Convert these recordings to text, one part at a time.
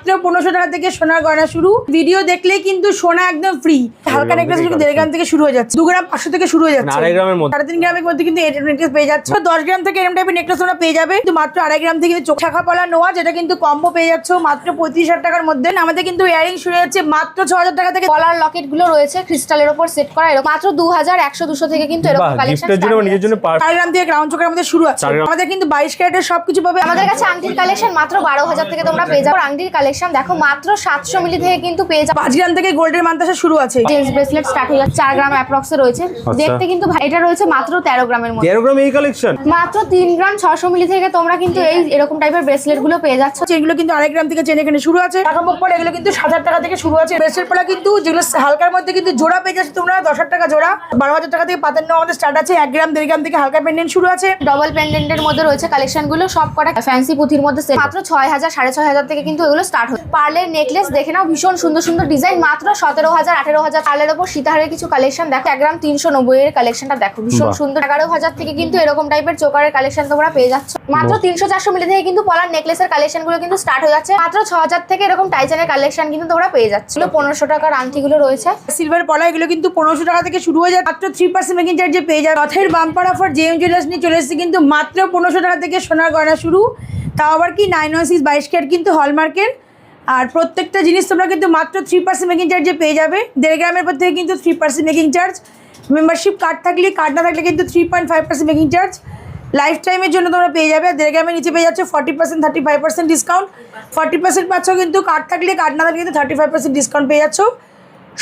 মাত্র 1500 টাকা থেকে সোনার গয়না শুরু। ভিডিও দেখলেই কিন্তু সোনা একদম ফ্রি। হালকা নেকলেস কিন্তু 1.5 গ্রাম থেকে শুরু হয়ে যাচ্ছে, 2 গ্রাম 500 থেকে শুরু হয়ে যাচ্ছে, 2.5 গ্রামের মধ্যে 3.5 গ্রামের মধ্যে কিন্তু এই নেকলেস পেয়ে যাচ্ছে। 10 গ্রাম থেকে এরকম টাইপের নেকলেস তোমরা পেয়ে যাবে কিন্তু মাত্র 2.5 গ্রাম থেকে। চোখ শাখা পলা নোয়া যেটা কিন্তু কম্বো পেয়ে যাচ্ছে মাত্র 35,000 টাকার মধ্যে। আমাদের কিন্তু ইয়ারিং শুরু হচ্ছে মাত্র 6000 টাকা থেকে। গলার লকেট গুলো রয়েছে ক্রিস্টালের উপর সেট করা, এরকম মাত্র 2000 100 200 থেকে কিন্তু এরকম কালেকশন। গিফটের জন্য নিজের জন্য 4 গ্রাম থেকে গ্রাউন্ড চোখের মধ্যে শুরু আছে। আমাদের কিন্তু 22 ক্যারেটের সবকিছু পাবে। আমাদের কাছে আংটির কালেকশন মাত্র 12000 থেকে তোমরা পেয়ে যাবে। আংটির কালেকশন দেখো মাত্র 700 মিলি থেকে কিন্তু পেয়ে যাবে। 5 গ্রাম থেকে গোল্ডের মানতাসা শুরু আছে। চেঞ্জ ব্রেসলেট স্টার্ট হয়ে যাচ্ছে 4 গ্রাম অ্যাপ্রক্স এ রয়েছে। দেখতে কিন্তু এটা রয়েছে মাত্র 13 গ্রামের মধ্যে। 13 গ্রাম এই কালেকশন মাত্র 3 গ্রাম 600 মিলি থেকে তোমরা কিন্তু এই এরকম টাইপের ব্রেসলেট গুলো পেয়ে যাচ্ছ। এগুলো কিন্তু 2.5 গ্রাম থেকে চেন এখানে শুরু আছে। টাকা মুখ পড়ে এগুলো কিন্তু 7000 টাকা থেকে শুরু আছে। ব্রেসলেট পড়া কিন্তু যেগুলো হালকার মধ্যে কিন্তু জোড়া পেয়ে যাচ্ছে তোমরা 10,000 টাকা জোড়া। 12,000 টাকা থেকে পাতান্ন আমাদের স্টার্ট আছে। 1 গ্রাম 1.5 গ্রাম থেকে হালকা পেন্ডেন্ট শুরু আছে। ডবল পেন্ডেন্টের মধ্যে রয়েছে কালেকশন গুলো সব কটা ফ্যান্সি পুঁথির মধ্যে সেট। মাত্র 6000 6500 থেকে কিন্তু এগুলো স্টার্ট হয়। পার্লের নেকলেস দেখে নাও, ভীষণ সুন্দর সুন্দর ডিজাইন, মাত্র 17000 18000। পার্লের উপর সীতাহারের কিছু কালেকশন দেখো। 1 গ্রাম 390 এর কালেকশনটা দেখো, ভীষণ সুন্দর। 11000 থেকে কিন্তু এরকম টাইপের চোকারের কালেকশন তোমরা পেয়ে যাচ্ছ। মাত্র 300 400 মিলি থেকে কিন্তু পলার নেকলেসের কালেকশন গুলো কিন্তু স্টার্ট হয়ে যাচ্ছে। মাত্র 6000 থেকে এরকম টাইচানের কালেকশন কিন্তু তোমরা পেয়ে যাচ্ছ। 1500 টাকার আংটি গুলো রয়েছে। সিলভার পলা এগুলো কিন্তু 1500 টাকা থেকে শুরু হয়ে যায়। মাত্র 3% মেকিং চার্জে পেয়ে যায়। রথের বাম্পার অফার জেএম জুয়েলার্স নিয়ে চলে এসেছে কিন্তু মাত্র 1500 টাকা থেকে সোনার গয়না শুরু। তাও আবার কি 916 22 ক্যারেট কিন্তু হলমার্কের। আর প্রত্যেকটা জিনিস তোমরা কিন্তু মাত্র 3% মেকিং চার্জে পেয়ে যাবে। 1.5 গ্রামের পর থেকে কিন্তু 3% মেকিং চার্জ। মেম্বারশিপ কার্ড থাকলে, কার্ড না থাকলে কিন্তু 3.5% মেকিং চার্জ লাইফ টাইমের জন্য তোমরা পেয়ে যাবে। 1.5 গ্রামের নিচে পেয়ে যাচ্ছে 40% 35% ডিসকাউন্ট। 40% পাচ্ছ কিন্তু কার্ড থাকলে, কার্ড না থাকলে কিন্তু 35% ডিসকাউন্ট পেয়ে যাচ্ছ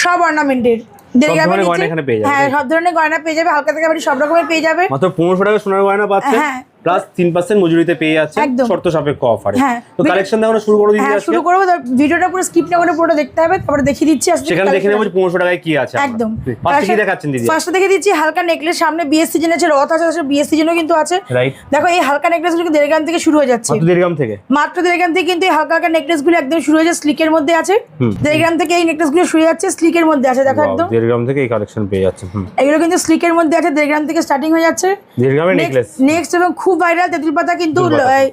সব অর্নামেন্টের। 1.5 গ্রামের নিচে হ্যাঁ সব ধরনের গয়না পেয়ে যাবে। হালকা থেকে সব রকমের পেয়ে যাবে। মাত্র 1500 টাকা সোনার গয়না পাচ্ছে। হ্যাঁ প্লাস 3% মজুরিতে পেয়ে যাচ্ছে শর্ত সাপেক্ষে অফারে। তো কালেকশন দেখানো শুরু করে দিচ্ছি। শুরু করব। ভিডিওটা পুরো স্কিপ না করে পুরোটা দেখতে হবে, তারপরে দেখিয়ে দিচ্ছি আজকে সেখানে দেখে নেব 1500 টাকায় কি আছে। একদম ফার্স্টে কি দেখাচ্ছেন দিদি? ফার্স্টে দেখে দিচ্ছি হালকা নেকলেস। সামনে বিএস সিজন আছে, রথ আছে, বিএস সিজনও কিন্তু আছে। রাইট দেখো এই হালকা নেকলেস গুলো 1.5 গ্রাম থেকে শুরু হয়ে যাচ্ছে। মাত্র 1.5 গ্রাম থেকে কিন্তু এই হালকা হালকা নেকলেস গুলো একদম শুরু হয়ে যাচ্ছে। স্লিকের মধ্যে আছে। 1.5 গ্রাম থেকে এই নেকলেস গুলো শুরু যাচ্ছে, স্লিকের মধ্যে আছে। দেখো একদম 1.5 গ্রাম থেকে এই কালেকশন পেয়ে যাচ্ছে। এগুলো কিন্তু স্লিকের মধ্যে আছে। 1.5 গ্রাম থেকে স্টার্টিং হয়ে যাচ্ছে 1.5 গ্রামের নেকলেস। নেক্সট এবং খুব ভাইরাল তেঁতুল পাতা কিন্তু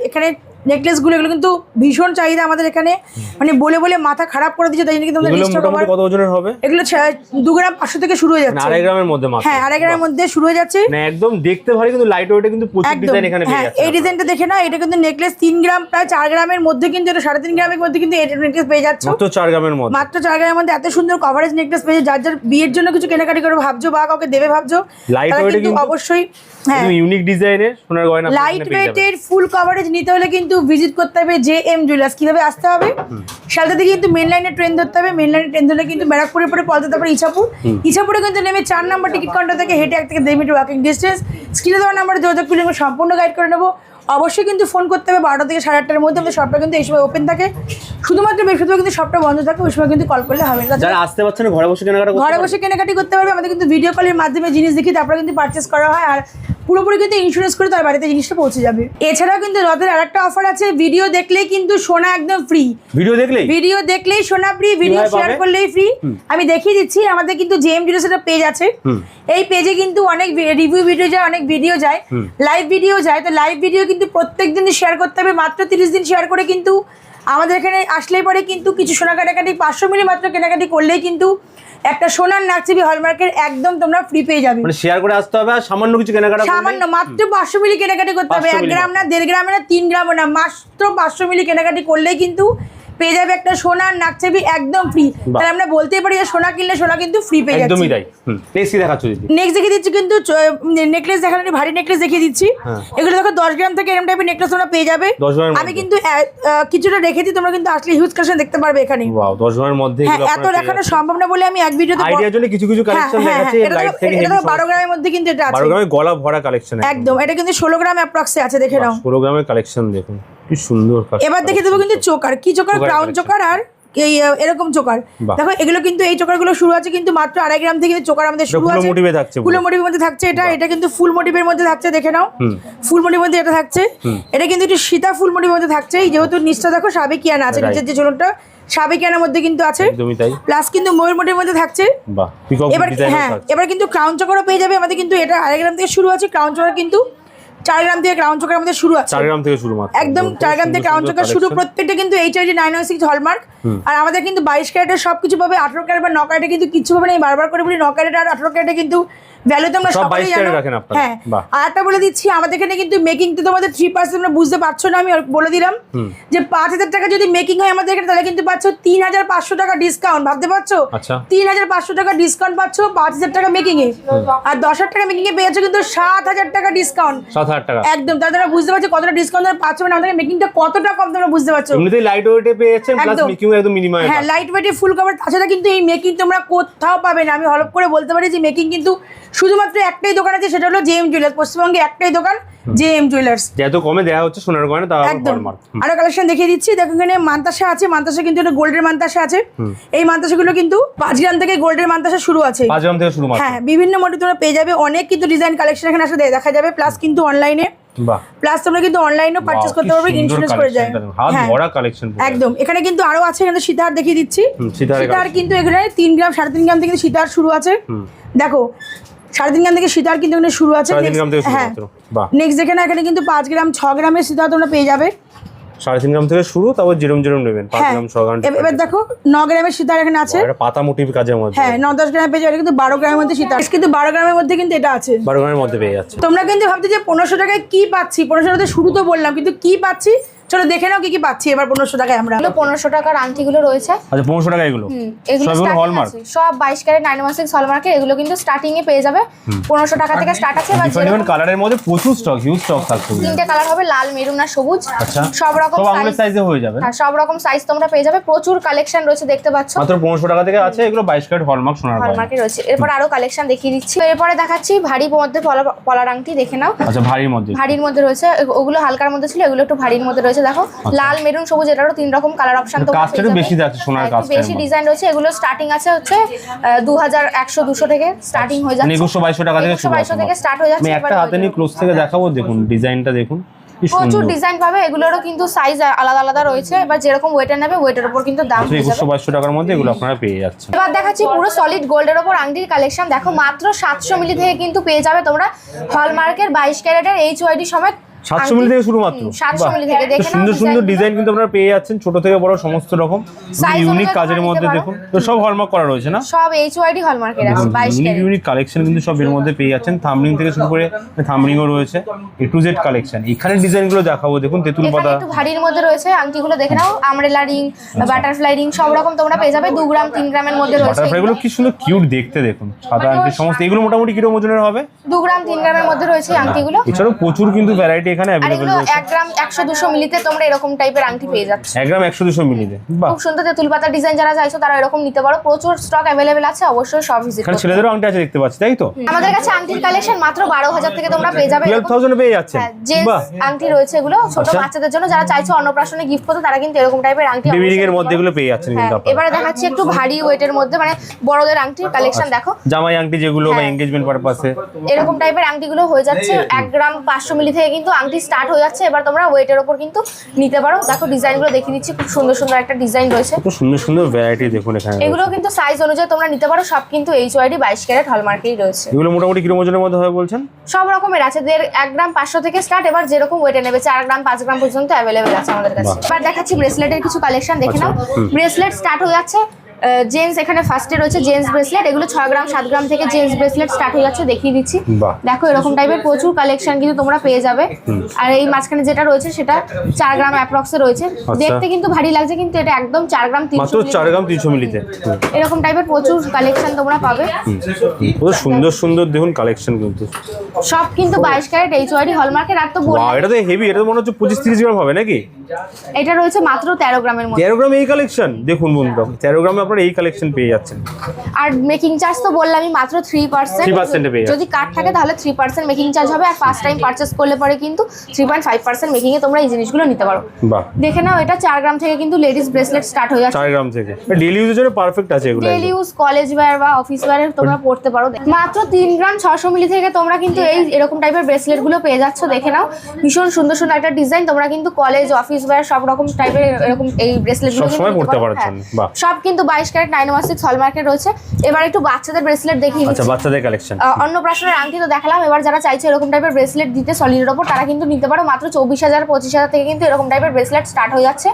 এখানে নেকলেস গুলো এগুলো কিন্তু ভীষণ চাহিদা আমাদের এখানে, মানে বলে বলে মাথা খারাপ করে দিচ্ছে। তাই জন্য কিন্তু আমাদের মোটামুটি কত ওজনের হবে এগুলো? 2 গ্রাম 500 থেকে শুরু হয়ে যাচ্ছে। 2.5 গ্রামের মধ্যে মাত্র। হ্যাঁ 2.5 গ্রামের মধ্যে শুরু হয়ে যাচ্ছে। মানে একদম দেখতে ভারী কিন্তু লাইট ওয়েটে কিন্তু প্রচুর ডিজাইন এখানে পেয়ে যাচ্ছে। এই ডিজাইনটা দেখে না, এটা কিন্তু নেকলেস 3 গ্রাম প্রায় 4 গ্রামের মধ্যে কিন্তু এটা 3.5 গ্রামের মধ্যে কিন্তু এই নেকলেস পেয়ে যাচ্ছে মাত্র 4 গ্রামের মধ্যে। মাত্র 4 গ্রামের মধ্যে এত সুন্দর কভারেজ নেকলেস পেয়ে যার যার বিয়ের জন্য কিছু কেনাকাটি করে ভাবছো বা কাউকে দেবে ভাবছো, লাইট ওয়েটে কিন্তু অবশ্যই হ্যাঁ ইউনিক ডিজাইনের সোনার গয়না লাইট ওয়েটের ফুল কভারেজ নিতে হলে কিন্তু ভিজিট করতে হবে জেএম জুয়েলার্স। কিভাবে আসতে হবে? শালদা থেকে কিন্তু মেন লাইনে ট্রেন ধরতে হবে। মেন লাইনে ট্রেন ধরলে কিন্তু ব্যারাকপুরের পরে পলতা, তারপরে ইছাপুরে কিন্তু নেমে 4 নম্বর টিকিট কাউন্টার থেকে হেঁটে 1 থেকে 2 মিনিট ওয়াকিং ডিস্টেন্স। স্ক্রিনে দেওয়া নাম্বারে যোগাযোগ করলে আমি সম্পূর্ণ গাইড করে নেবো। অবশ্যই কিন্তু ফোন করতে হবে 12টা থেকে 8:30-এর মধ্যে। আমাদের শপটা কিন্তু এই সময় ওপেন থাকে, শুধুমাত্র বৃহস্পতিবার কিন্তু শপটা বন্ধ থাকে, ওই সময় কিন্তু কল করলে হবে। যারা আসতে পারছেন ঘরে বসে কেনাকাটা করতে পারবে। আমাদের কিন্তু ভিডিও কলের মাধ্যমে জিনিস দেখি তারপরে কিন্তু পারচেস করা হয়। আর পুরোপুরি কিন্তু ইন্স্যুরেন্স করে তার বাড়িতে জিনিসটা পৌঁছে যাবে। এছাড়াও কিন্তু রথের আরেকটা অফার আছে, ভিডিও দেখলেই কিন্তু সোনা একদম ফ্রি। ভিডিও দেখলেই সোনা ফ্রি, ভিডিও শেয়ার করলেই ফ্রি। আমি দেখিয়ে দিচ্ছি, আমাদের কিন্তু জেএম জুয়েলার্স এর পেজ আছে। এই পেজে কিন্তু অনেক রিভিউ ভিডিও যায়, অনেক ভিডিও যায়, লাইভ ভিডিও যায়। তো লাইভ ভিডিও কিন্তু প্রত্যেকদিন শেয়ার করতে হবে। মাত্র 30 দিন শেয়ার করে কিন্তু আমাদের এখানে আসলেই পরে কিন্তু কিছু সোনা কেনাকাটি 500 মিলি মাত্র কেনাকাটি করলেই কিন্তু একটা সোনার নাকচিবি হলমার্কের একদম তোমরা ফ্রি পেয়ে যাবে। মানে শেয়ার করে আসতে হবে আর সামান্য কিছু কেনাকাটা করলে সামান্য মাত্র 500 মিলি কেনাকাটি করতে হবে। 1 গ্রাম না, 1.5 গ্রাম না, 3 গ্রাম না, মাত্র 500 মিলি কেনাকাটি করলেই কিন্তু পেয়ে যাবে একটা সোনার নাকচিবি একদম ফ্রি। তাহলে আমরা বলতেই পারি যে সোনা কিনলে সোনা কিন্তু ফ্রি পেয়ে যাচ্ছে। একদমই তাই। নেক্সট কি দেখাচ্ছ দিদি? নেক্সট দেখিয়ে দিচ্ছি কিন্তু নেকলেস দেখানো, ভারী নেকলেস দেখিয়ে দিচ্ছি। এগুলো দেখো 10 গ্রাম থেকে এরকম টাইপের নেকলেস তোমরা পেয়ে যাবে। আমি কিন্তু কিছুটা রেখেছি, তোমরা কিন্তু আসলে হিউজ কালেকশন দেখতে পারবে এখানে। ওয়াও 10 গ্রামের মধ্যে এগুলো এত দেখানো সম্ভব না বলে আমি এক ভিডিওতে আইডিয়ার জন্য কিছু কালেকশন দেখাচ্ছি। লাইট থেকে এটা 12 গ্রামের মধ্যে কিন্তু এটা আছে। 12 গ্রামের গলা ভরা কালেকশন একদম। এটা কিন্তু 16 গ্রাম অ্যাপ্রক্সে আছে, দেখে নাও। 16 গ্রামের কালেকশন দেখুন কি সুন্দর। এবার দেখে দেবো কিন্তু চোকার, কি চোকার, ক্রাউন চোকার আর এই এরকম চোকার। দেখো এগুলো কিন্তু এই চোকারগুলো শুরু আছে কিন্তু মাত্র 2.5 গ্রাম থেকে চোকার আমাদের শুরু আছে। ফুল মোটিভের মধ্যে থাকছে এটা কিন্তু ফুল মোটিভের মধ্যে থাকছে, দেখে নাও। ফুল মোটিভের মধ্যে এটা থাকছে। এটা কিন্তু একটু সীতা ফুল মোটিভের মধ্যে থাকছে। যেহেতু নিচটা দেখো সাবেকিয়ানা আছে, নিচের যে ঝুলনটা সাবেকিয়ানার মধ্যে কিন্তু আছে। প্লাস কিন্তু ময়ূর মোটিভের মধ্যে থাকছে। এবার কিন্তু ক্রাউন চোকারও পেয়ে যাবে আমাদের। কিন্তু এটা 2.5 গ্রাম থেকে শুরু আছে। ক্রাউন চোকার কিন্তু 4 গ্রাম থেকে ক্রাউন চোকার মধ্যে শুরু আছে, 4 গ্রাম থেকে শুরু মাত্র, একদম 4 গ্রাম থেকে ক্রাউন চোকার শুরু। প্রত্যেকটা কিন্তু HID 916 হলমার্ক। আর আমাদের কিন্তু 22 ক্যারেটের সবকিছু পাবে, 18 ক্যারেট বা 9 ক্যারেটে কিন্তু কিছু পাবে না। আমি বারবার করে বলি 9 ক্যারেট আর 18 ক্যারেটে কিন্তু ভ্যালু তোমরা সকলেই জানো। হ্যাঁ, আর একটা বলে দিচ্ছি, আমাদের এখানে কিন্তু মেকিং তো তোমাদের 3% তোমরা বুঝতে পারছো না, আমি বলে দিলাম যে 5000 টাকা যদি মেকিং হয় আমাদের এখানে, তাহলে কিন্তু পাচ্ছ 3500 টাকা ডিসকাউন্ট। ভাবতে পারছো, 3500 টাকা ডিসকাউন্ট পাচ্ছ 5000 টাকা মেকিং এ, আর 10000 টাকা মেকিং এ পেয়েছো কিন্তু 7000 টাকা ডিসকাউন্ট। 7000 টাকা একদম, তাহলে তোমরা বুঝতে পারছো কতটা ডিসকাউন্ট তোমরা পাচ্ছ, মানে আমাদের মেকিংটা কতটা কম তোমরা বুঝতে পারছো। এমনিতেই লাইট ওয়েটে পেয়েছেন, প্লাস মেকিং একদম মিনিমাম। হ্যাঁ, লাইট ওয়েটে ফুল কভার। তাছাড়া কিন্তু এই মেকিং তোমরা কোথাও পাবে না। আমি হলপ করে বলতে পারি যে মেকিং কিন্তু শুধুমাত্র একটাই দোকান আছে, সেটা হলো JM জুয়েলার্স। পশ্চিমবঙ্গে একটাই দোকান JM জুয়েলার্স, এত কমে দেওয়া হচ্ছে সোনার গয়না। তাও হলমার্ক। আরো কালেকশন দেখিয়ে দিচ্ছি, দেখো এখানে মান্তাসা আছে। মান্তাসা কিন্তু এটা গোল্ডের মান্তাসা আছে। এই মান্তাসাগুলো কিন্তু 5 গ্রাম থেকে গোল্ডের মান্তাসা শুরু আছে, 5 গ্রাম থেকে শুরু মাত্র। হ্যাঁ, বিভিন্ন মডেল তোমরা পেয়ে যাবে, অনেক কিন্তু ডিজাইন কালেকশন এখানে আসলে দেখা যাবে। প্লাস কিন্তু অনলাইনে, প্লাস তোমরা কিন্তু অনলাইনেও পারচেজ করতে পারবে, ইন্স্যুরেন্স করে যায়। হাত ভরা কালেকশন একদম। এখানে কিন্তু আরো আছে, এখানে সীতাহার দেখিয়ে দিচ্ছি। সীতাহার কিন্তু এখানে 3 গ্রাম 3.5 গ্রাম থেকে সীতাহার শুরু আছে। দেখো 3.5 গ্রাম থেকে সীতাহার কিন্তু এখানে শুরু আছে। হ্যাঁ, নেক্সট দেখে না, এখানে কিন্তু 5 গ্রাম 6 গ্রামের সীতাহার তোমরা পেয়ে যাবে। 3.5 গ্রাম থেকে শুরু, তারপর যেরম নেবেন 5 গ্রাম 6 গ্রাম। এবার দেখো 9 গ্রামের সীতাহার এখানে আছে, এটা পাতা মোটিভ কাজের মধ্যে। হ্যাঁ, 9-10 গ্রাম পেয়ে যাবে, কিন্তু 12 গ্রামের মধ্যে সীতাহার, কিন্তু 12 গ্রামের মধ্যে কিন্তু এটা আছে, 12 গ্রামের মধ্যে পেয়ে যাচ্ছে। তোমরা কিন্তু ভাবতে যে 1500 টাকায় কি পাচ্ছি, 1500 টাকাতে শুরু তো বললাম, কিন্তু কি পাচ্ছি চলো দেখে নাও কি পাচ্ছি এবার 1500 টাকায় আমরা। 1500 টাকার আংটিগুলো রয়েছে। আচ্ছা, 1500 টাকা এগুলো সব হলমার্ক, সব 22 ক্যারেট 916 হলমার্কের। এগুলো কিন্তু স্টার্টিং এ পেয়ে যাবে 1500 টাকা থেকে স্টার্ট আছে। বা ডিফারেন্ট কালারের মধ্যে প্রচুর স্টক, হিউজ স্টক থাকছে। 3টে কালার হবে, লাল, মেরুন আর সবুজ। আচ্ছা, সব রকম সাইজে হয়ে যাবে। হ্যাঁ, সব রকম সাইজ তোমরা পেয়ে যাবে। প্রচুর কালেকশন রয়েছে, দেখতে পাচ্ছ। মাত্র 1500 টাকা থেকে আছে এগুলো 22 ক্যারেট হলমার্ক সোনার হলমার্কে রয়েছে। এরপর আরো কালেকশন দেখিয়ে দিচ্ছি। এরপরে দেখাচ্ছি ভারী মধ্যে পলার আংটি, দেখে নাও। আচ্ছা, ভারীর মধ্যে রয়েছে। ওগুলো হালকার মধ্যে ছিল, এগুলো একটু ভারীর মধ্যে রয়েছে। দেখো লাল, মেরুন, সবুজ, এটারও 3 রকম কালার অপশন তোমরা পেয়ে যাবে। বেশি আছে সোনার কাজটা, বেশি ডিজাইন রয়েছে। এগুলো স্টার্টিং আছে হচ্ছে 2100-200 থেকে স্টার্টিং হয়ে যাচ্ছে। 2100-2200 টাকা থেকে শুরু, 2200 থেকে স্টার্ট হয়ে যাচ্ছে। আমি একটা হাতে নিয়ে ক্লোজ থেকে দেখাবো, দেখুন ডিজাইনটা দেখুন, প্রচুর ডিজাইন পাবে। এগুলোরও কিন্তু সাইজ আলাদা আলাদা রয়েছে। এবার যেরকম ওয়েটার নেবে ওয়েটার উপর কিন্তু দাম হয়ে যাবে। 2100-2200 টাকার মধ্যে এগুলো আপনারা পেয়ে যাচ্ছেন। এবার দেখাচ্ছি পুরো সলিড গোল্ডের উপর আংটির কালেকশন। দেখো মাত্র 700 মিলি থেকে কিন্তু পেয়ে যাবে তোমরা হলমার্কের 22 ক্যারেটের HID সমেত 700 মিলি থেকে শুরু মাত্র। 700 মিলি থেকে দেখেন, সুন্দর সুন্দর ডিজাইন কিন্তু আপনারা পেয়ে যাচ্ছেন, ছোট থেকে বড় সমস্ত রকম ইউনিক কাজের মধ্যে। দেখুন তো সব হলমার্ক করা রয়েছে না, সব HID হলমার্কের আছে। 22 ক্যারেট ইউনিক কালেকশন কিন্তু সব এর মধ্যে পেয়ে যাচ্ছেন। থাম্বলিং থেকে শুরু করে থাম্বলিংও রয়েছে, A to Z কালেকশন। এখানে ডিজাইনগুলো দেখাবো, দেখুন তেঁতুল পাতা একটু ভারীর মধ্যে রয়েছে। আংটিগুলো দেখে নাও, আমরেলা রিং, বাটারফ্লাই রিং সব রকম তোমরা পেয়ে যাবে। 2 গ্রাম 3 গ্রামের মধ্যে রয়েছে। বাটারফ্লাইগুলো কি সুন্দর কিউট দেখতে, দেখুন সাদা আংটি সমস্ত। এগুলো মোটামুটি কিরকম ওজনের হবে? 2 গ্রাম 3 গ্রামের মধ্যে রয়েছে আংটিগুলো। এছাড়াও প্রচুর কিন্তু ভ্যারাইটি এখানে अवेलेबल রয়েছে। 1 গ্রাম 100-200 মিলিতে তোমরা এরকম টাইপের আংটি পেয়ে যাচ্ছ। 1 গ্রাম 100-200 মিলিতে, বাহ, খুব সুন্দর তেঁতুল পাতা ডিজাইন যারা চাইছো তারা এরকম নিতে পারো। প্রচুর স্টক अवेलेबल আছে, অবশ্যই সব ভিজিট করো। ছেলেদেরও আংটি আছে দেখতে পাচ্ছি, তাই তো? আমাদের কাছে আংটির কালেকশন মাত্র 12000 থেকে তোমরা পেয়ে যাবে। 12000 এ পেয়ে যাচ্ছে। জেন্টস আংটি রয়েছে, এগুলো ছোট বাচ্চাদের জন্য যারা চাইছো অন্নপ্রাশনে গিফট করতে, তারা কিন্তু এরকম টাইপের আংটি বেবি রিং এর মধ্যে এগুলো পেয়ে যাচ্ছেন কিন্তু আপনারা। এবারে দেখাচ্ছি একটু ভারী ওয়েটের মধ্যে, মানে বড়দের আংটির কালেকশন। দেখো জামাই আংটি যেগুলো বা এনগেজমেন্ট পারপাসে এরকম টাইপের আংটিগুলো হয়ে যাচ্ছে 1 গ্রাম 500 মিলি থেকে কিন্তু আংটি স্টার্ট হয়ে যাচ্ছে। এবার তোমরা ওয়েটের উপর কিন্তু নিতে পারো। দেখো ডিজাইনগুলো দেখিয়ে দিচ্ছি, খুব সুন্দর সুন্দর একটা ডিজাইন রয়েছে। খুব সুন্দর সুন্দর ভ্যারাইটি দেখুন এখানে। এগুলো কিন্তু সাইজ অনুযায়ী তোমরা নিতে পারো। সব কিন্তু HID 22 ক্যারেট হলমার্কেই রয়েছে। এগুলো মোটামুটি কিরকম ওজনের মধ্যে হবে বলছেন? সব রকমের আছে। 1 গ্রাম 500 থেকে স্টার্ট। এবার যেরকম ওয়েটে নেবে 4 গ্রাম 5 গ্রাম পর্যন্ত अवेलेबल আছে আমাদের কাছে। এবার দেখাচ্ছি ব্রেসলেটের কিছু কালেকশন, দেখে নাও। ব্রেসলেট স্টার্ট হয়ে যাচ্ছে জেন্টস, এখানে ফার্স্টে রয়েছে জেন্টস ব্রেসলেট। এগুলো 6 গ্রাম 7 গ্রাম থেকে জেন্টস ব্রেসলেট স্টার্ট হয়ে যাচ্ছে, দেখিয়ে দিচ্ছি। দেখো এরকম টাইপের প্রচুর কালেকশন কিন্তু তোমরা পেয়ে যাবে। আর এই মাঝখানে যেটা রয়েছে সেটা 4 গ্রাম অ্যাপ্রক্সে রয়েছে। দেখতে কিন্তু ভারী লাগছে, কিন্তু এটা একদম 4 গ্রাম 300 মাত্র 4 গ্রাম 300 মিলিতে। এরকম টাইপের প্রচুর কালেকশন তোমরা পাবে। খুব সুন্দর সুন্দর দেখুন কালেকশন কিন্তু সব কিন্তু 22 ক্যারেট HID হলমার্কের। আর তো বললাম এটা তো হেভি, এটা তো মনে হচ্ছে 25-30 গ্রাম হবে নাকি? এটা রয়েছে মাত্র 13 গ্রামের মধ্যে। 13 গ্রাম এই কালেকশন দেখুন বন্ধুরা, 13 গ্রামে আপনারা এই কালেকশন পেয়ে যাচ্ছেন। আর মেকিং চার্জ তো বললামই মাত্র 3%। যদি কার্ড থাকে তাহলে 3% মেকিং চার্জ হবে। আর ফার্স্ট টাইম পারচেজ করলে পরে কিন্তু 3.5% মেকিং এ তোমরা এই জিনিসগুলো নিতে পারো। বাহ, দেখে নাও, এটা 4 গ্রাম থেকে কিন্তু লেডিস ব্রেসলেট স্টার্ট হয়ে যাচ্ছে। 4 গ্রাম থেকে ডেইলি ইউজের জন্য পারফেক্ট আছে এগুলো। ডেইলি ইউজ, কলেজ ওয়্যার বা অফিস ওয়্যারে তোমরা পড়তে পারো। মাত্র 3 গ্রাম 600 মিলি থেকে তোমরা কিন্তু এই এরকম টাইপের ব্রেসলেট গুলো পেয়ে যাচ্ছ। দেখে নাও, ভীষণ সুন্দর সুন্দর একটা ডিজাইন। তোমরা কিন্তু কলেজ, অফিস অফিস ওয়্যার সব রকম টাইপের এরকম এই ব্রেসলেট সব সময় পড়তে পারছেন। বাহ, সব কিন্তু 22 ক্যারেট 916 হলমার্কের রয়েছে। এবার একটু বাচ্চাদের ব্রেসলেট দেখিয়ে আচ্ছা দিচ্ছি। বাচ্চাদের কালেকশন, অন্নপ্রাশনের আংটি তো দেখালাম, এবার যারা চাইছে এরকম টাইপের ব্রেসলেট দিতে সলিডের ওপর তারা কিন্তু নিতে পারো। মাত্র 24,000 25,000 থেকে কিন্তু এরকম টাইপের ব্রেসলেট স্টার্ট হয়ে যাচ্ছে।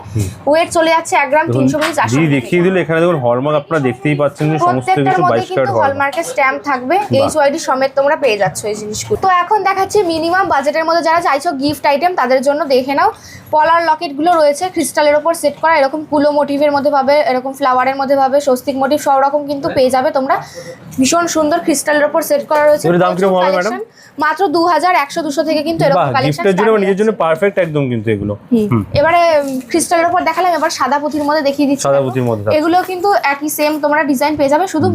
ওয়েট চলে যাচ্ছে 1 গ্রাম 300 মিলি 400 দিদি দেখিয়ে দিল। এখানে দেখুন হলমার্ক আপনারা দেখতেই পাচ্ছেন, সমস্ত প্রত্যেকটার কিছু মধ্যে 22 কিন্তু ক্যারেট হলমার্কের স্ট্যাম্প থাকবে, এইচওয়াইডি সমেত তোমরা পেয়ে যাচ্ছ এই জিনিসগুলো। তো এখন দেখাচ্ছি মিনিমাম বাজেটের মধ্যে যারা চাইছো গিফট আইটেম তাদের জন্য দেখে নাও। পলার লকেটগুলো রয়েছে ক্রিস্টালের ওপর সেট করা, এরকম কুলো মোটিভের মধ্যে পাবে, এরকম ফ্লাওয়ারের মধ্যে পাবে, স্বস্তিক মোটিভ সব রকম কিন্তু পেয়ে যাবে তোমরা। ভীষণ সুন্দর ক্রিস্টালের ওপর সেট করা রয়েছে। এর দাম কিরকম হবে ম্যাডাম? মাত্র 2,000 100-200 থেকে কিন্তু এরকম বাহ, কালেকশন গিফটের জন্য নিজের জন্য পারফেক্ট একদম কিন্তু এগুলো। এবারে ক্রিস্টালের উপর দেখালাম, এবার সাদা পুঁথির মধ্যে দেখিয়ে দিচ্ছি। সাদা পুঁথির মধ্যে এগুলো কিন্তু একই সেম তোমরা ডিজাইন পেয়ে যাবে, শুধু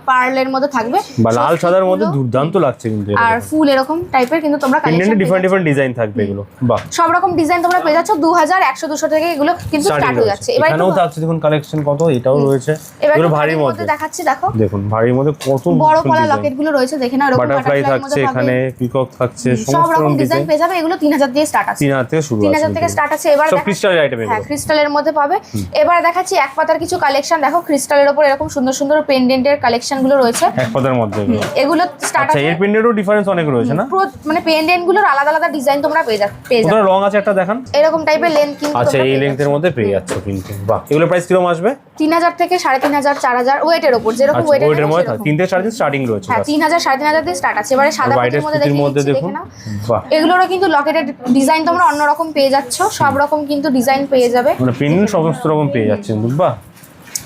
পার্লের মধ্যে থাকবে বা লাল সাদার মধ্যে দুর্দান্ত লাগছে কিন্তু আর ফুল এরকম টাইপের কিন্তু তোমরা কালেকশন ডিফারেন্ট ডিফারেন্ট ডিজাইন থাকবে এগুলো। বাহ, সব রকম ডিজাইন তোমরা পেয়ে যাচ্ছ। 2,000 100-200 থেকে এগুলো কিন্তু স্টার্ট হয়ে যাচ্ছে। এবার এখানেও থাকছে দেখুন কালেকশন কত, এটাও রয়েছে এগুলো ভারীর মধ্যে দেখাচ্ছি, দেখো দেখুন ভারীর মধ্যে কত বড় পলা লকেট গুলো রয়েছে, দেখে না এরকম বাটারফ্লাই থাকছে, এখানে পিকক থাকছে, সব সমস্ত রকম ডিজাইন ডিজাইন পেয়ে যাবে। এগুলো 3,000 দিয়ে স্টার্ট আছে, 3,000 থেকে শুরু আছে, 3,000 থেকে স্টার্ট আছে। এবার সব ক্রিস্টালের আইটেম হ্যাঁ এগুলো, ক্রিস্টালের মধ্যে পাবে। এবার দেখাচ্ছি এক পাতার কিছু কালেকশন। দেখো ক্রিস্টালের উপর এরকম সুন্দর সুন্দর পেন্ডেন্টের কালেকশন গুলো রয়েছে এক পাতার মধ্যে এগুলো স্টার্ট আচ্ছা আছে। এর পেন্ডেন্টও ডিফারেন্স অনেক রয়েছে না? মানে পেন্ডেন্ট গুলোর আলাদা আলাদা ডিজাইন তোমরা পেয়ে যাবে। ওটার রং আছে একটা দেখান, এরকম টাইপের লেন্থ কিন্তু আচ্ছা এই লেন্থের মধ্যে পেয়ে যাচ্ছে কিন্তু। বাহ, এগুলো প্রাইস কিরকম আসবে? 3,000 থেকে 3,500 4,000 ওয়েটের উপর, যেরকম আচ্ছা ওয়েটের ওইটার মধ্যে 3 থেকে 4.5 স্টার্টিং রয়েছে। হ্যাঁ 3,000 3,500 দিয়ে স্টার্ট আছে। এবারে সাদা হোয়াইটের পুঁথির মধ্যে দেখুন। দেখে নাও। বাহ, এগুলোরও কিন্তু লকেটের ডিজাইন তোমরা অন্যরকম পেয়ে যাচ্ছ, সব রকম কিন্তু ডিজাইন পেয়ে যাবে, মানে পেন্ডেন্ট সমস্ত রকম পেয়ে যাচ্ছেন। বাহ,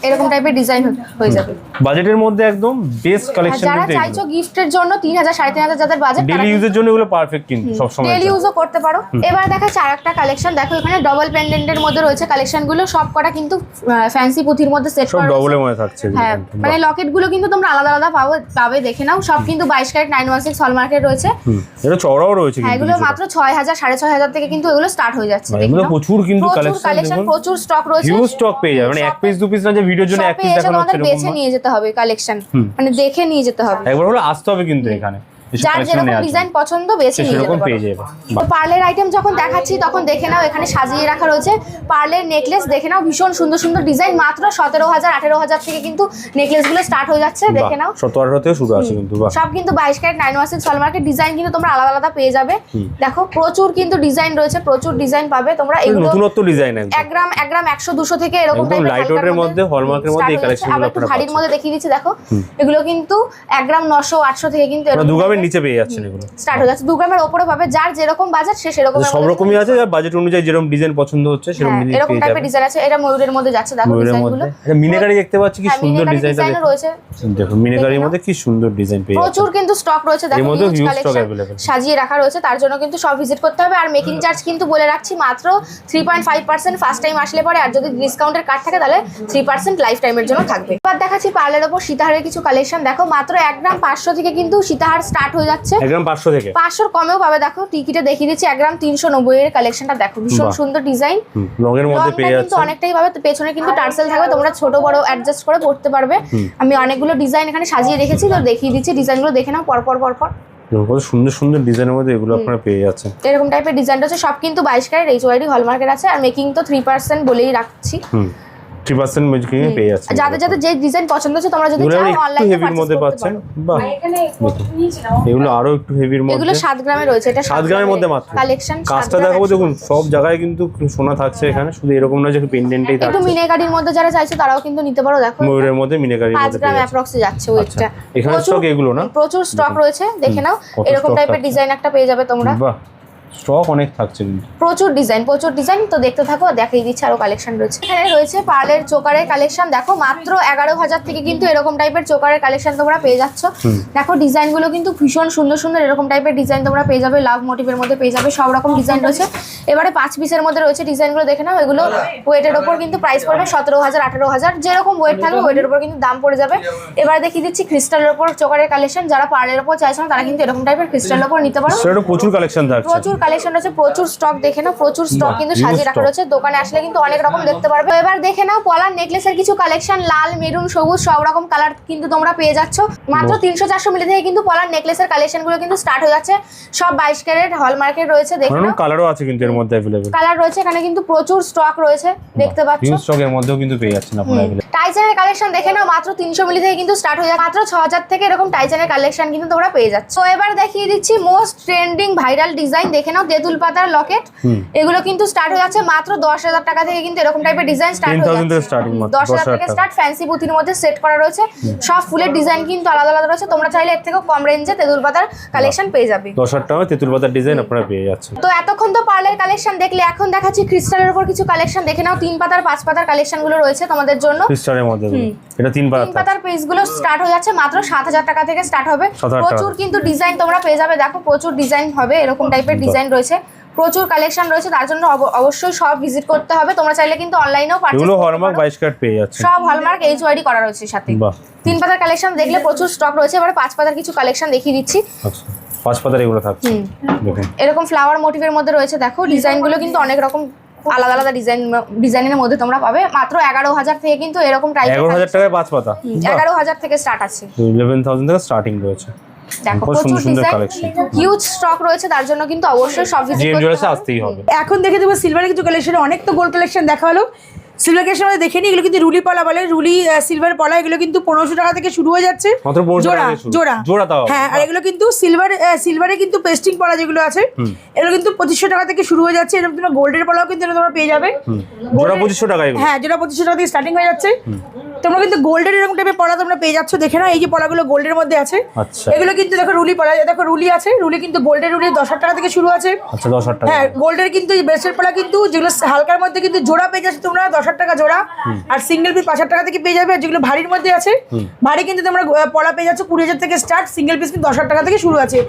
এরকম টাইপের ডিজাইন হয়ে যাবে বাজেটের মধ্যে একদম বেস্ট কালেকশন যারা কিন্তু চাইছো গিফটের জন্য 3,000 3,500 যাদের বাজেট ডেইলি ইউজের জন্য এগুলো পারফেক্ট কিন্তু সব সময় ডেইলি ইউজও করতে পারো। এবার দেখাচ্ছি আরেকটা কালেকশন। দেখো এখানে ডাবল পেন্ডেন্টের মধ্যে রয়েছে কালেকশন গুলো, সব কটা কিন্তু ফ্যান্সি পুঁথির মধ্যে সেট সব করা ডবলের মধ্যে থাকছে এগুলো হ্যাঁ কিন্তু। মানে লকেট গুলো কিন্তু তোমরা আলাদা আলাদা পাবে দেখে নাও। সব কিন্তু 22 ক্যারেট 916 হলমার্কের রয়েছে। এটা চওড়াও রয়েছে হ্যাঁ কিন্তু এগুলো মাত্র 6,000 6,500 থেকে কিন্তু এগুলো স্টার্ট হয়ে যাচ্ছে। এগুলো প্রচুর কিন্তু কালেকশন কালেকশন দেখুন, প্রচুর স্টক রয়েছে, হিউজ স্টক পেয়ে যাবে। মানে এক পিস দু পিস না যে ভিডিওর জন্য এক পিস দেখানো হচ্ছে এরকম বেছে নিয়ে যেতে হবে কালেকশন, মানে দেখে নিয়ে যেতে হবে। একবার হলো আসতে হবে কিন্তু এখানে, যার যেরকম ডিজাইন পছন্দ বেছে নিয়ে সেরকম যেতে পেয়ে পারো। যাবে। তো পার্লের আইটেম যখন দেখাচ্ছি তখন দেখে নাও, এখানে সাজিয়ে রাখা রয়েছে পার্লের নেকলেস, দেখে নাও ভীষণ সুন্দর সুন্দর ডিজাইন। মাত্র 17,000 18,000 থেকে কিন্তু নেকলেস গুলো স্টার্ট হয়ে যাচ্ছে, দেখে নাও 17-18 থেকে শুরু আছে কিন্তু। বাহ, সব কিন্তু 22 ক্যারেট 916 হলমার্কের ডিজাইন কিন্তু তোমরা আলাদা আলাদা পেয়ে যাবে। দেখো প্রচুর কিন্তু ডিজাইন রয়েছে, প্রচুর ডিজাইন পাবে তোমরা। এগুলো নতুনত্ব ডিজাইন একদম 1 গ্রাম 100-200 থেকে এরকম একদম টাইপের লাইট ওয়েটের মধ্যে হলমার্কের মধ্যে এই কালেকশন গুলো আপনারা আপনারা ভারীর মধ্যে দেখিয়ে দিচ্ছি। দেখো এগুলো কিন্তু 1 গ্রাম 900-800 থেকে কিন্তু আপনারা 2 গ্রামের নিচে পেয়ে যাচ্ছেন এগুলো। স্টার্ট হয়ে যাচ্ছে। 2 গ্রামের উপরে পাবে, যার যেরকম বাজেট সে সেরকম সব রকমই আছে, যার বাজেট অনুযায়ী যেরকম ডিজাইন পছন্দ হচ্ছে সেরকম ডিজাইন এরকম পেয়ে টাইপের যাবেন। ডিজাইন আছে। এটা ময়ূরের মধ্যে যাচ্ছে, দেখো ডিজাইনগুলো। এটা মিনাকারি দেখতে পাচ্ছি কি সুন্দর ডিজাইনটা ডিজাইন রয়েছে, দেখুন মিনাকারির মধ্যে কি সুন্দর ডিজাইন পেয়ে যাচ্ছেন। প্রচুর কিন্তু স্টক রয়েছে। দেখো এর মধ্যে huge huge stock collection available সাজিয়ে রাখা রয়েছে, তার জন্য কিন্তু সব ভিজিট করতে হবে। আর মেকিং চার্জ কিন্তু বলে রাখছি মাত্র 3.5% ফার্স্ট টাইম আসলে পরে, আর যদি ডিসকাউন্টের কার্ড থাকে তাহলে 3% লাইফ টাইমের জন্য থাকবে। এবার দেখাচ্ছি পার্লের ওপর সীতাহারের কিছু কালেকশন। দেখো মাত্র 1 গ্রাম 500 থেকে কিন্তু সীতাহার স্টার্ট হয়ে যাচ্ছে। 1 গ্রাম 500 থেকে 500 কমেও পাবে। দেখো টিকিটে দেখিয়ে দিচ্ছি 1 গ্রাম 390 এর কালেকশনটা দেখো, ভীষণ সুন্দর ডিজাইন। রঙের মধ্যে পেয়ে কিন্তু যাচ্ছে, অনেকটাই পাবে, পেছনে কিন্তু টার্সেল থাকবে, তোমরা ছোট বড় অ্যাডজাস্ট করে পড়তে পারবে। আমি অনেকগুলো ডিজাইন এখানে সাজিয়ে রেখেছি, তো দেখিয়ে দিচ্ছি ডিজাইনগুলো দেখে নাও পরপর পরপর। কত সুন্দর সুন্দর ডিজাইনের মধ্যে এগুলো আপনারা পেয়ে যাচ্ছেন। এরকম টাইপের ডিজাইন আছে, সব কিন্তু 22 ক্যারেট এইচওয়াইডি হলমার্কের আছে। আর মেকিং তো 3% বলেই রাখছি, 3% মেকিং এ পেয়ে যাচ্ছেন। যাদের যাদের যে ডিজাইন পছন্দ হচ্ছে তোমরা যদি এগুলো চাও একটু অনলাইনে হেভির মধ্যে পাচ্ছেন। বাহ, এগুলো আরো একটু হেভির মধ্যে। এগুলো 7 গ্রামে রয়েছে, এটা 7 গ্রামের মধ্যে মাত্র কালেকশন। কাজটা দেখাবো দেখুন, সব জায়গায় কিন্তু সোনা থাকছে এখানে, শুধু এরকম না যে পেন্ডেন্টই একটু থাকছে। মিনেকারির মধ্যে যারা চাইছে তারাও কিন্তু নিতে পারো। দেখো ময়ূরের মধ্যে মিনাকারির 5 মধ্যে গ্রাম পেয়ে যাচ্ছেন। অ্যাপ্রক্সে যাচ্ছে ওয়েটটা। এখানে স্টক এগুলো না, প্রচুর স্টক রয়েছে, দেখে নাও। কত এরকম stock টাইপের থাকছে। ডিজাইন একটা পেয়ে যাবে তোমরা। বাহ, স্টক অনেক থাকছে কিন্তু। প্রচুর ডিজাইন তো দেখতে থাকো, দেখিয়ে দিচ্ছি আরো কালেকশন রয়েছে। এখানে রয়েছে পার্লের চোকারের কালেকশন। দেখো মাত্র 11,000 থেকে কিন্তু এরকম টাইপের চোকারের কালেকশন তোমরা পেয়ে যাচ্ছ। দেখো ডিজাইনগুলো কিন্তু ভীষণ সুন্দর সুন্দর, এরকম টাইপের ডিজাইন তোমরা পেয়ে যাবে, লাভ মোটিভের মধ্যে পেয়ে যাবে, সব রকম ডিজাইন রয়েছে। এবারে 5 পিসের মধ্যে রয়েছে ডিজাইনগুলো দেখে নাও। এগুলো ওয়েটের ওপর কিন্তু প্রাইস পড়বে 17,000 18,000, যেরকম ওয়েট থাকবে ওয়েটের উপর কিন্তু দাম পড়ে যাবে। এবার দেখিয়ে দিচ্ছি ক্রিস্টালের ওপর চোকারের কালেকশন। যারা পার্লের ওপর চাইছো তারা কিন্তু এরকম টাইপের ক্রিস্টালের ওপর নিতে পারো। সেটা প্রচুর কালেকশন থাকছে, প্রচুর কালেকশন রয়েছে, প্রচুর স্টক দেখে নাও, প্রচুর স্টক কিন্তু সাজিয়ে রাখা রয়েছে। দোকানে আসলে কিন্তু অনেক রকম দেখতে পারবে। তো এবার দেখে নাও পলার নেকলেসের কিছু কালেকশন, লাল, মেরুন, সবুজ সব রকম কালার কিন্তু তোমরা পেয়ে যাচ্ছ। মাত্র 300-400 মিলি থেকে কিন্তু পলার নেকলেসের কালেকশন গুলো কিন্তু স্টার্ট হয়ে যাচ্ছে। সব 22 ক্যারেট হলমার্কের রয়েছে, দেখে নাও। কালারও আছে কিন্তু এর মধ্যে अवेलेबल, কালার রয়েছে এখানে কিন্তু প্রচুর স্টক রয়েছে, দেখতে পাচ্ছ। হিউজ স্টকের মধ্যেও কিন্তু পেয়ে যাচ্ছেন আপনারা अवेलेबल। টাইচানের কালেকশন দেখে নাও, মাত্র 300 মিলি থেকে কিন্তু স্টার্ট হয়ে যাচ্ছে। মাত্র 6000 থেকে এরকম টাইচানের কালেকশন কিন্তু তোমরা পেয়ে যাচ্ছ। তো এবার দেখিয়ে দিচ্ছি মোস্ট ট্রেন্ডিং ভাইরাল ডিজাইন, দেখে নাও তেঁতুল পাতার লকেট। এগুলো কিন্তু স্টার্ট হয়ে যাচ্ছে মাত্র 10,000 টাকা থেকে কিন্তু এরকম টাইপের ডিজাইন স্টার্ট হয়ে যাচ্ছে। 10,000 থেকে স্টার্ট, ফ্যান্সি পুঁথির মধ্যে সেট করা রয়েছে। সব ফুলের ডিজাইন কিন্তু আলাদা আলাদা রয়েছে। তোমরা চাইলে এর থেকেও কম রেঞ্জে তেঁতুল পাতার কালেকশন পেয়ে যাবে। 10,000 টাকা তেঁতুল পাতার ডিজাইন আপনারা পেয়ে যাচ্ছেন। তো এতক্ষণ তো পার্লের কালেকশন দেখলে, এখন দেখাচ্ছি ক্রিস্টালের উপর কিছু কালেকশন, দেখে নাও 3 পাতার 5 পাতার কালেকশন গুলো রয়েছে তোমাদের জন্য। ক্রিস্টালের মধ্যে এটা 3 পাতার পেজ গুলো স্টার্ট হয়ে যাচ্ছে মাত্র 7,000 টাকা থেকে স্টার্ট হবে। প্রচুর কিন্তু ডিজাইন তোমরা পেয়ে যাবে, দেখো প্রচুর ডিজাইন হবে, এরকম টাইপের ডিজাইন রয়েছে, প্রচুর কালেকশন রয়েছে। তার জন্য অবশ্যই সব ভিজিট করতে হবে। তোমরা চাইলে কিন্তু অনলাইনেও পারচেজ করতে পারো। এগুলো হলমার্ক 22 ক্যারেট পেয়ে যাচ্ছে, সব হলমার্ক HYD করা রয়েছে সাথে। 3 পাতার কালেকশন দেখলে প্রচুর স্টক রয়েছে। এবারে 5 পাতার কিছু কালেকশন দেখিয়ে দিচ্ছি। আচ্ছা 5 পাতার এগুলো থাকছে, দেখুন এরকম ফ্লাওয়ার মোটিভের মধ্যে রয়েছে। দেখো ডিজাইনগুলো কিন্তু অনেক রকম আলাদা আলাদা ডিজাইনের মধ্যে তোমরা পাবে। মাত্র 11,000 থেকে কিন্তু এরকম টাইপের 11,000 টাকায় 5 পাতা, 11,000 থেকে স্টার্ট আছে, 11,000 থেকে স্টার্টিং রয়েছে। দেখো প্রচুর ডিজাইন, হিউজ স্টক রয়েছে। তার জন্য কিন্তু অবশ্যই সব ভিজিট করতে হবে, আসতেই হবে। এখন দেখে দেবো সিলভারের কিছু কালেকশন। অনেক তো গোল্ড কালেকশন দেখা হলো, সিলভার কালেকশন আমরা দেখে নিই। এগুলো কিন্তু রুলি পলা বলে, রুলি সিলভার পলা। এগুলো কিন্তু 1500 টাকা থেকে শুরু হয়ে যাচ্ছে, মাত্র 1500 টাকা থেকে শুরু। জোড়া তাও হ্যাঁ। আর এগুলো কিন্তু সিলভারে কিন্তু পেস্টিং পলা যেগুলো আছে, এগুলো কিন্তু 2500 টাকা থেকে শুরু হয়ে যাচ্ছে। এরকম তোমরা গোল্ডের পলাও কিন্তু তোমরা পেয়ে যাবে, জোড়া 2500 টাকা। হ্যাঁ জোড়া 2500 টাকা থেকে স্টার্টিং হয়ে যাচ্ছে। তোমরা কিন্তু গোল্ডের এরকম টাইপের পলা তোমরা পেয়ে যাচ্ছ, দেখে না এই যে পলাগুলো গোল্ডের মধ্যে আছে। আচ্ছা এগুলো কিন্তু দেখো রুলি পলা, দেখো রুলি আছে, রুলি কিন্তু গোল্ডের রুলি 10,000 টাকা থেকে শুরু আছে। আচ্ছা 10,000 টাকা। হ্যাঁ গোল্ডের কিন্তু ব্রেসলেট পলা কিন্তু যেগুলো হালকার মধ্যে কিন্তু জোড়া পেয়ে যাচ্ছে তোমরা 10,000 টাকা জোড়া, আর সিঙ্গেল পিস 5,000 টাকা থেকে পেয়ে যাবে। আর যেগুলো ভারীর মধ্যে আছে, ভারী কিন্তু তোমরা পলা পেয়ে যাচ্ছ 20,000 থেকে স্টার্ট, সিঙ্গেল পিস কিন্তু 10,000 টাকা থেকে শুরু আছে।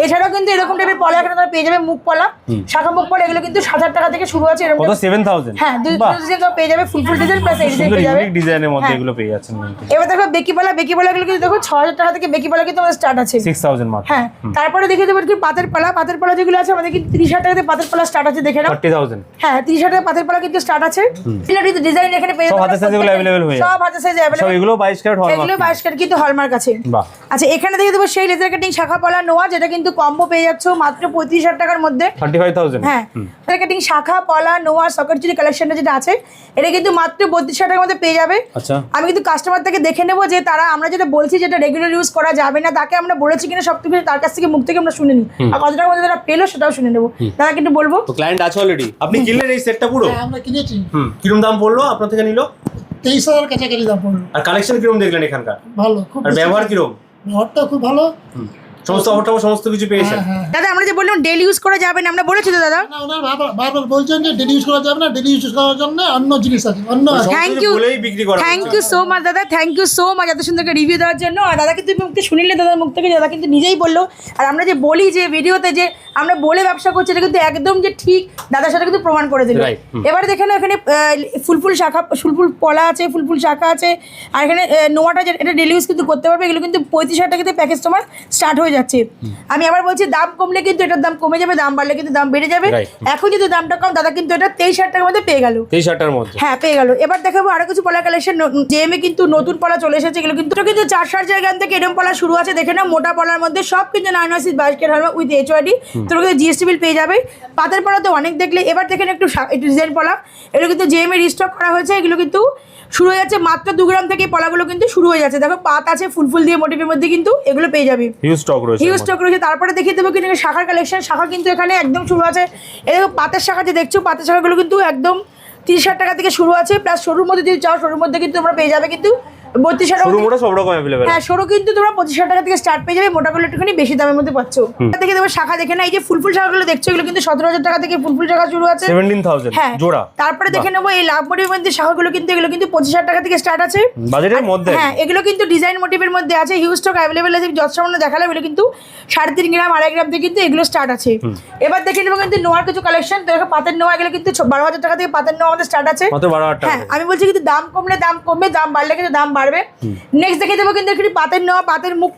এছাড়াও কিন্তু এরকম টাইপের পলা এখানে তোমরা পেয়ে যাবে, মুখ পলা, শাখা মুখ পলা, এগুলো কিন্তু 7,000 টাকা থেকে শুরু আছে। এরকম 7,000। হ্যাঁ দুই ডিজাইন তোমরা পেয়ে যাবে, ফুল ডিজাইন প্লাস এই ডিজাইন পেয়ে যাবে। ইউনিক ডিজাইনের মধ্যে এগুলো পেয়ে যাচ্ছেন। এবার দেখো বেকি পলা, বেকি পলা এগুলো কিন্তু দেখো 6,000 টাকা থেকে বেকি পলা কিন্তু আমাদের স্টার্ট আছে, 6,000 মাত্র। হ্যাঁ তারপরে দেখে দেবো কি পাতের পলা, পাতের পলা যেগুলো আছে আমাদের কিন্তু 30,000 টাকা থেকে পাতের পলা স্টার্ট আছে, দেখে নাও 30,000। হ্যাঁ 30,000 টাকা পাতের পলা কিন্তু স্টার্ট আছে। ডিজাইন এখানে পেয়ে যাবে, সব হাতের সাইজ এগুলো अवेलेबल হয়ে যাবে, সব হাতের সাইজ अवेलेबल। সব এগুলো 22 ক্যারেট হলমার্ক, এগুলো 22 ক্যারেট কিন্তু হলমার্ক আছে। বাহ। আচ্ছা এখানে দেখে দেবো সেই লেজার কাটিং শাখা পলা নোয়া, যেটা কিন্তু কম্বো পেয়ে যাচ্ছ মাত্র 35,000 টাকার মধ্যে, 35,000। হ্যাঁ লেজার কাটিং শাখা পলা নোয়া সকেট চুরি কালেকশনটা যেটা আছে এটা কিন্তু মাত্র 32,000 টাকার মধ্যে পেয়ে যাবে। আচ্ছা আমি কিন্তু কাস্টমার থেকে দেখে নেবো যে তারা আমরা যেটা বলছি যেটা রেগুলার ইউজ করা যাবে না, তাকে আমরা বলেছি কিনা সব কিছু তার কাছ থেকে মুখ থেকে আমরা শুনে নিই, আর কত টাকার মধ্যে তারা পেলো সেটাও শুনে নেবো। তারা কিন্তু বলবো তো ক্লায়েন্ট আছে অলরেডি, আপনি কিনলেন এই সেটটা পুরো? হ্যাঁ, আমরা কিনেছি। কিরকম দাম পড়লো আপনার থেকে নিলো? 23,000 কাছাকাছি দাম পড়লো। আর কালেকশন কিরকম দেখলেন এখানকার? ভালো, খুব আর ব্যবহার কিরকম? ব্যবহারটা খুব ভালো। সমস্ত অফার সমস্ত কিছু পেয়েছেন? দাদা আমরা যে বললাম ডেলি ইউজ করা যাবে না, আমরা বলেছি তো দাদা। না ওনার বারবার বলছেন যে ডেলি ইউজ করা যাবে না, ডেলি ইউজ করার জন্য অন্য জিনিস আছে, অন্য আছে। থ্যাংক ইউ, বলেই বিক্রি করা। থ্যাংক ইউ সো মাচ দাদা, থ্যাংক ইউ সো মাচ এত সুন্দর রিভিউ দেওয়ার জন্য। আর দাদা কিন্তু মুখ থেকে শুনিলে, দাদার মুখ থেকে দাদা কিন্তু নিজেই বললো। আর আমরা যে বলি যে ভিডিওতে যে আমরা বলে ব্যবসা করছি, এটা কিন্তু একদম যে ঠিক দাদার সাথে কিন্তু প্রমাণ করে দিল। এবার দেখে না এখানে ফুলফুল শাখা, ফুলফুল পলা আছে, ফুলফুল শাখা আছে। আর এখানে নোয়াটা এটা ডেলি ইউজ কিন্তু করতে পারবে। এগুলো কিন্তু 35,000 টাকাতে প্যাকেজ তোমার স্টার্ট হয়ে যাচ্ছে। আমি আবার বলছি দাম কমলে কিন্তু এটার দাম কমে যাবে, দাম বাড়লে কিন্তু দাম বেড়ে যাবে। এখন যদি দামটা কম, দাদা কিন্তু এটা 23,000 টাকার মধ্যে পেয়ে গেল, 23,000 টাকার মধ্যে, হ্যাঁ পেয়ে গেল। এবার দেখাবো আরো কিছু পলা কালেকশন। জেএমএ কিন্তু নতুন পলা চলে এসেছে, এগুলো কিন্তু 400 জায়গা থেকে এরকম পলা শুরু আছে, দেখে না মোটা পলার মধ্যে সব কিন্তু 9 22 ক্যারেট হলমার্ক উইথ HYD। তোমরা কিন্তু জিএসটি বিল পেয়ে যাবে। পাতের পলা তো অনেক দেখলে, এবার দেখেন একটু ডিজাইন পলা, এগুলো কিন্তু জেএমএ রিস্টক করা হয়েছে। এগুলো কিন্তু শুরু হয়ে যাচ্ছে মাত্র 2 গ্রাম থেকে পলাগুলো কিন্তু শুরু হয়ে যাচ্ছে। দেখো পাত আছে ফুল দিয়ে মোটিভের মধ্যে কিন্তু এগুলো পেয়ে যাবে, হিউজ স্টক রয়েছে, হিউজ স্টক রয়েছে। তারপরে দেখিয়ে দেবো কিন্তু শাখার কালেকশন, শাখা কিন্তু এখানে একদম শুরু আছে। এই দেখো পাতের শাখা যে দেখছো, পাতের শাখাগুলো কিন্তু একদম 30,000 টাকা থেকে শুরু আছে, প্লাস সরুর মধ্যে যদি চাও সরুর মধ্যে কিন্তু তোমরা পেয়ে যাবে কিন্তু 32,000 টাকা। সব রকম अवेलेबल। হ্যাঁ সরু কিন্তু তোমরা 25,000 টাকা থেকে স্টার্ট পেয়ে যাবে, মোটাগুলো একটুখানি বেশি দামের মধ্যে পাচ্ছ। দেখে দেবো শাখা, দেখে না এই যে ফুলফুল শাখাগুলো দেখছো, এগুলো কিন্তু 17,000 টাকা থেকে ফুলফুল শাখা শুরু আছে, 17,000 হ্যাঁ জোড়া। তারপরে দেখে নেবো এই লাভ মোটিভের মধ্যে শাখাগুলো কিন্তু এগুলো কিন্তু 25,000 টাকা থেকে স্টার্ট আছে বাজেটের মধ্যে। হ্যাঁ এগুলো কিন্তু ডিজাইন মোটিভের মধ্যে আছে, হিউজ স্টক अवेलेबल আছে। যত সামান্য দেখালাম এগুলো কিন্তু 3.5 গ্রাম 2.5 গ্রাম থেকে কিন্তু এগুলো স্টার্ট আছে। এবার দেখে নেবো কিন্তু নোয়ার কিছু কালেকশন। দেখো পাতের নোয়া, এগুলো কিন্তু 12,000 টাকা থেকে পাতের নোয়া আমাদের স্টার্ট আছে, মাত্র 12,000 টাকা। হ্যাঁ আমি বলছি কিন্তু দাম কমলে দাম কমবে, দাম বাড়লে কিন্তু দাম বাড়বে। নেক্সট দেখে দেবো কিন্তু একটু পাতের নেওয়া, পাতের মুখ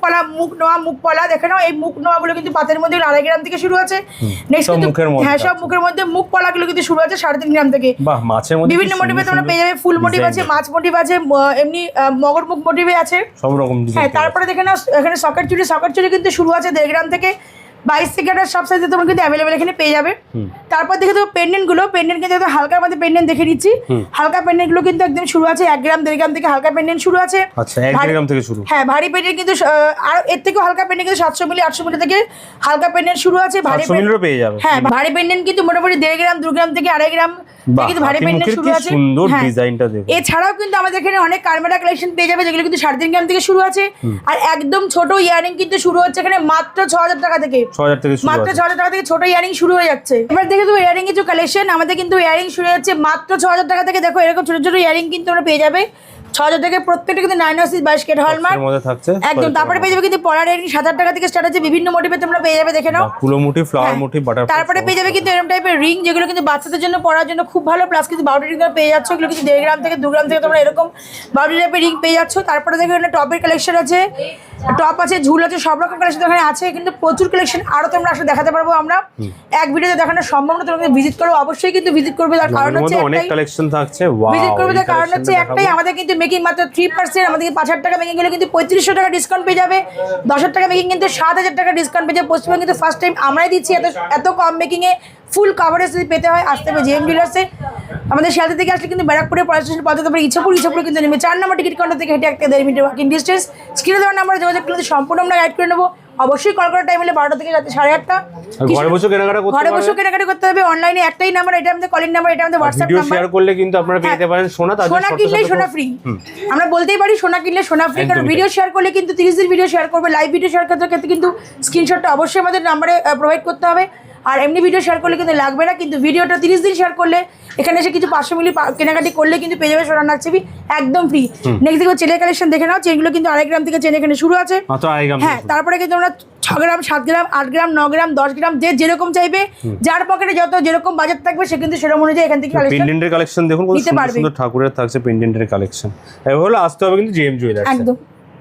পলা দেখে নাও। এই মুখ নেওয়াগুলো কিন্তু পাতের মধ্যে 2.5 গ্রাম থেকে শুরু আছে। নেক্সট সব কিন্তু মুখের মধ্যে হ্যাঁ সব মুখের মধ্যে মুখ পলাগুলো কিন্তু শুরু আছে 3.5 গ্রাম থেকে। বাহ, মাছের মধ্যে বিভিন্ন মোটিভে তোমরা পেয়ে যাবে, ফুল মোটিভ আছে, মাছ মোটিভ আছে, এমনি মগর মুখ মোটিভে আছে সব রকম ডিজাইন। হ্যাঁ, তারপরে দেখে নাও এখানে সকেট চুড়ি কিন্তু শুরু আছে 1.5 গ্রাম থেকে 22 থেকে সব সাইজে তোমার কিন্তু অ্যাভেলেবেল এখানে পেয়ে যাবে। তারপর দেখে দেবো পেন্ডেন্ট কিন্তু একদম হালকার মধ্যে পেন্ডেন্ট দেখে নিচ্ছি। হালকা পেন্ডেন্ট গুলো কিন্তু একদম শুরু আছে 1 গ্রাম 1.5 গ্রাম থেকে হালকা পেন্ডেন্ট শুরু আছে। আচ্ছা, 1 গ্রাম থেকে শুরু। হ্যাঁ, ভারী পেন্ডেন্ট কিন্তু আর এর থেকেও হালকা পেন্ডেন্ট কিন্তু 700 মিলি 800 মিলি থেকে হালকা পেন্ডেন্ট শুরু আছে। ভারী 700 মিলিরও পেয়ে যাবে। হ্যাঁ, ভারী পেন্ডেন্ট কিন্তু মোটামুটি 1.5 গ্রাম 2 গ্রাম থেকে 2.5 গ্রাম কিন্তু ভারী পেন্ডেন্ট শুরু আছে। সুন্দর হ্যাঁ, ডিজাইনটা দেখো। এছাড়াও কিন্তু আমাদের এখানে অনেক কারমেটা কালেকশন পেয়ে যাবে যেগুলো কিন্তু 3.5 গ্রাম থেকে শুরু আছে। আর একদম ছোট ইয়ারিং কিন্তু শুরু হচ্ছে এখানে মাত্র 6000 টাকা থেকে। 6000 থেকে শুরু। মাত্র 6000 টাকা থেকে ছোট ইয়ারিং শুরু হয়ে যাচ্ছে। এবার দেখে তো ইয়ারিং এর যে কালেকশন আমাদের কিন্তু ইয়ারিং শুরু হচ্ছে মাত্র 6000 টাকা থেকে। দেখো এরকম ছোট ছোট ইয়ারিং কিন্তু আমরা পেয়ে যাবে 6000 থেকে। প্রত্যেকটা কিন্তু 9/22 কেট হলমার্ক মধ্যে থাকছে একদম। তারপরে পেয়ে যাবে কিন্তু পলার ইয়ারিং 7000 টাকা থেকে স্টার্ট হচ্ছে। বিভিন্ন মোটিভে তোমরা পেয়ে যাবে, দেখে নাও। ফুলো মোটিভ, ফ্লাওয়ার মোটিভ, বাটারফ্লাই। তারপরে পেয়ে যাবে কিন্তু এরকম টাইপের রিং যেগুলো কিন্তু বাচ্চাদের জন্য পরার জন্য খুব ভালো। প্লাস কিন্তু বাউটি রিং পেয়ে যাচ্ছ, এগুলো কিন্তু 1.5 গ্রাম থেকে 2 গ্রাম থেকে তোমরা এরকম বাউটি টাইপের রিং পেয়ে যাচ্ছ। তারপরে দেখো এখানে টপের কালেকশন আছে, টপ আছে, ঝুল আছে, সব রকম কালেকশন এখানে আছে। কিন্তু প্রচুর কালেকশন আরো তোমরা আসলে দেখাতে পারবো আমরা। এক ভিডিওতে দেখানো সম্ভব না, তোমরা ভিজিট করো, অবশ্যই কিন্তু ভিজিট করবে। তার কারণ হচ্ছে অনেক একটাই, কালেকশন থাকছে। ওয়াও, ভিজিট করবে তার কারণ হচ্ছে একটাই, আমাদের কিন্তু মেকিং মাত্র 3%। আমাদের 5000 টাকা মেকিং গেলে কিন্তু 3500 টাকা ডিসকাউন্ট পেয়ে যাবে। 10000 টাকা মেকিং কিন্তু 7000 টাকা ডিসকাউন্ট পেয়ে যাবে। পশ্চিমবঙ্গে কিন্তু ফার্স্ট টাইম আমরাই দিচ্ছি এত কম মেকিংয়ে ফুল কাভারেজ যদি পেতে হয় আসতে হবে জেএম জুয়েলার্সে। আমাদের শিয়ালদা থেকে আসলে কিন্তু ব্যারাকপুরে পড়া স্টেশন পথে তারপরে ইচ্ছাপুর কিন্তু নেমে 4 নম্বর টিকিট কাউন্টার থেকে হেঁটে 1.5 মিনিটের ওয়াকিং ডিস্টেন্স। স্ক্রিনে দেওয়ার নাম্বারে যোগাযোগ করলে সম্পূর্ণ আমরা গাইড করে নেবো। অবশ্যই কল করার টাইম হলে 12টা থেকে রাতে 8:30। ঘরে বসে কেনাকাটা করতে হবে। অনলাইনে একটাই নাম্বার, এটা আমাদের কলিং নাম্বার, এটা আমাদের হোয়াটসঅ্যাপ ভিডিও নাম্বার। শেয়ার করলে কিন্তু আপনারা পেতে পারেন সোনা। সোনা কিনলেই সোনা ফ্রি। আমরা বলতেই পারি সোনা কিনলে সোনা ফ্রি, কারণ ভিডিও শেয়ার করলে কিন্তু 30 দিন ভিডিও শেয়ার করবে। লাইভ ভিডিও শেয়ার করতে ক্ষেত্রে কিন্তু স্ক্রিনশটটা অবশ্যই আমাদের নাম্বারে প্রোভাইড করতে হবে। আর এমনি ভিডিও শেয়ার করলে কিন্তু লাগবে না, কিন্তু ভিডিওটা 30 দিন শেয়ার করলে এখানে এসে কিছু 500 মিলি কেনাকাটি করলে কিন্তু পেয়ে যাবে সোনার নাকছবি একদম ফ্রি। নেক্সট দেখো চেনের কালেকশন দেখে নাও। চেনগুলো কিন্তু 2.5 গ্রাম থেকে চেন এখানে শুরু আছে। হ্যাঁ, তারপরে কিন্তু আমরা 6 গ্রাম 7 গ্রাম 8 গ্রাম 9 গ্রাম 10 গ্রাম যেরকম চাইবে, যার পকেটে যেরকম বাজেট থাকবে সে কিন্তু সেরকম অনুযায়ী এখান থেকে পেন্ডেন্টের কালেকশন দেখুন, কত সুন্দর ঠাকুরের থাকছে পেন্ডেন্টের কালেকশন। এবার হলো আসতে হবে কিন্তু জেএম জুয়েলার্স। একদম।